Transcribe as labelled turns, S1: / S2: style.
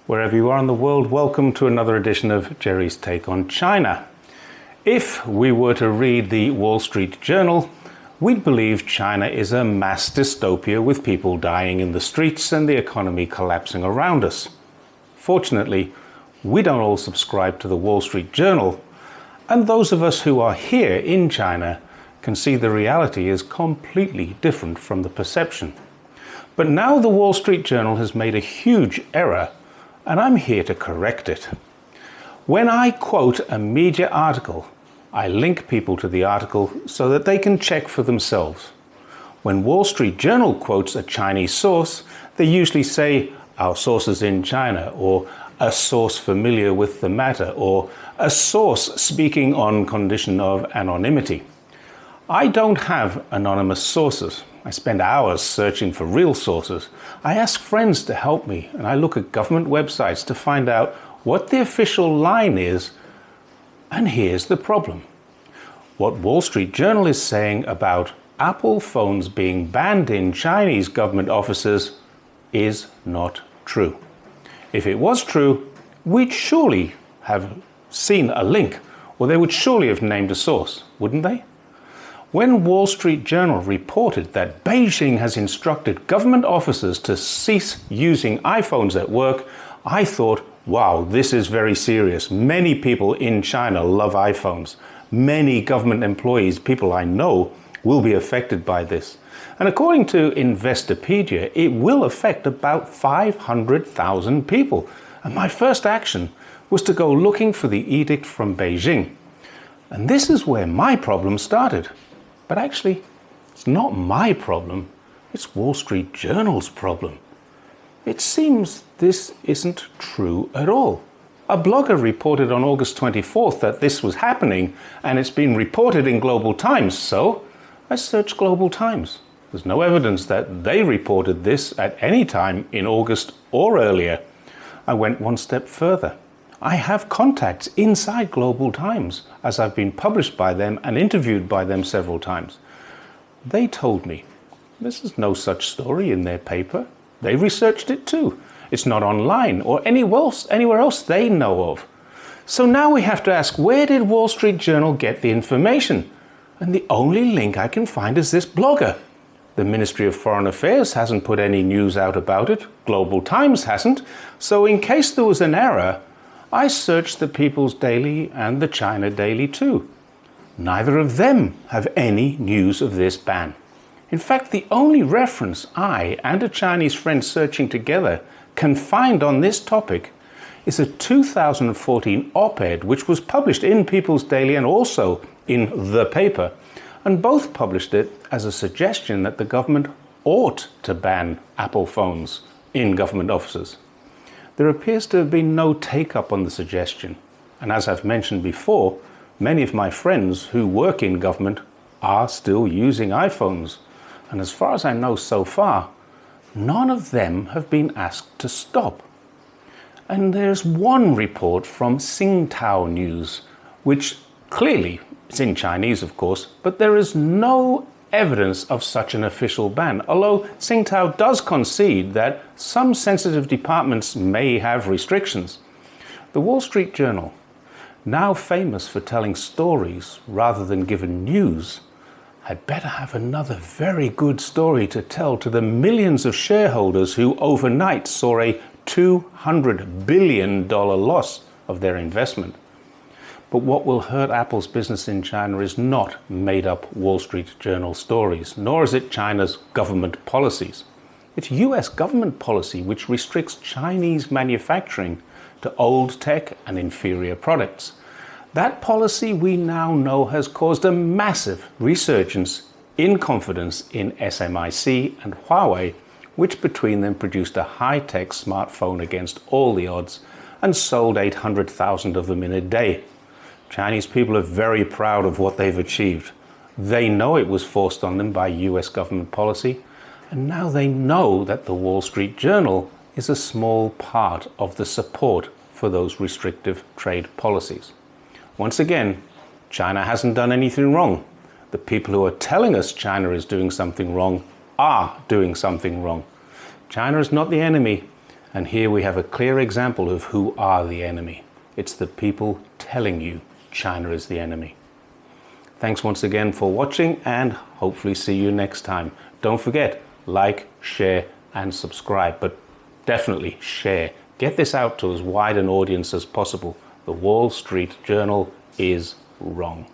S1: Wherever you are in the world, welcome to another edition of Jerry's Take on China. If we were to read the Wall Street Journal, we'd believe China is a mass dystopia with people dying in the streets and the economy collapsing around us. Fortunately, we don't all subscribe to the Wall Street Journal, and those of us who are here in China can see the reality is completely different from the perception. But now the Wall Street Journal has made a huge error, and I'm here to correct it. When I quote a media article, I link people to the article so that they can check for themselves. When Wall Street Journal quotes a Chinese source, they usually say, "Our source is in China," or "a source familiar with the matter," or "a source speaking on condition of anonymity." I don't have anonymous sources. I spend hours searching for real sources. I ask friends to help me, and I look at government websites to find out what the official line is. And here's the problem. What Wall Street Journal is saying about Apple phones being banned in Chinese government offices is not true. If it was true, we'd surely have seen a link, or they would surely have named a source, wouldn't they? When Wall Street Journal reported that Beijing has instructed government officers to cease using iPhones at work, I thought, wow, this is very serious. Many people in China love iPhones. Many government employees, people I know, will be affected by this. And according to Investopedia, it will affect about 500,000 people. And my first action was to go looking for the edict from Beijing. And this is where my problem started. But actually, it's not my problem, it's Wall Street Journal's problem. It seems this isn't true at all. A blogger reported on August 24th that this was happening, and it's been reported in Global Times, so I searched Global Times. There's no evidence that they reported this at any time in August or earlier. I went one step further. I have contacts inside Global Times, as I've been published by them and interviewed by them several times. They told me there's no such story in their paper. They researched it too. It's not online or anywhere else they know of. So now we have to ask, where did Wall Street Journal get the information? And the only link I can find is this blogger. The Ministry of Foreign Affairs hasn't put any news out about it. Global Times hasn't. So in case there was an error, I searched the People's Daily and the China Daily too. Neither of them have any news of this ban. In fact, the only reference I and a Chinese friend searching together can find on this topic is a 2014 op-ed which was published in People's Daily and also in the paper, and both published it as a suggestion that the government ought to ban Apple phones in government offices. There appears to have been no take-up on the suggestion, and as I've mentioned before, many of my friends who work in government are still using iPhones, and as far as I know so far, none of them have been asked to stop. And there's one report from Tsingtao News, which clearly, it's in Chinese of course, but there is no evidence of such an official ban, although Tsingtao does concede that some sensitive departments may have restrictions. The Wall Street Journal, now famous for telling stories rather than giving news, had better have another very good story to tell to the millions of shareholders who overnight saw a $200 billion loss of their investment. But what will hurt Apple's business in China is not made-up Wall Street Journal stories, nor is it China's government policies. It's US government policy which restricts Chinese manufacturing to old tech and inferior products. That policy we now know has caused a massive resurgence in confidence in SMIC and Huawei, which between them produced a high-tech smartphone against all the odds and sold 800,000 of them in a day. Chinese people are very proud of what they've achieved. They know it was forced on them by US government policy, and now they know that the Wall Street Journal is a small part of the support for those restrictive trade policies. Once again, China hasn't done anything wrong. The people who are telling us China is doing something wrong are doing something wrong. China is not the enemy, And here we have a clear example of who are the enemy. It's the people telling you China is the enemy. Thanks once again for watching, and hopefully see you next time. Don't forget, like, share, and subscribe, but definitely share. Get this out to as wide an audience as possible. The Wall Street Journal is wrong.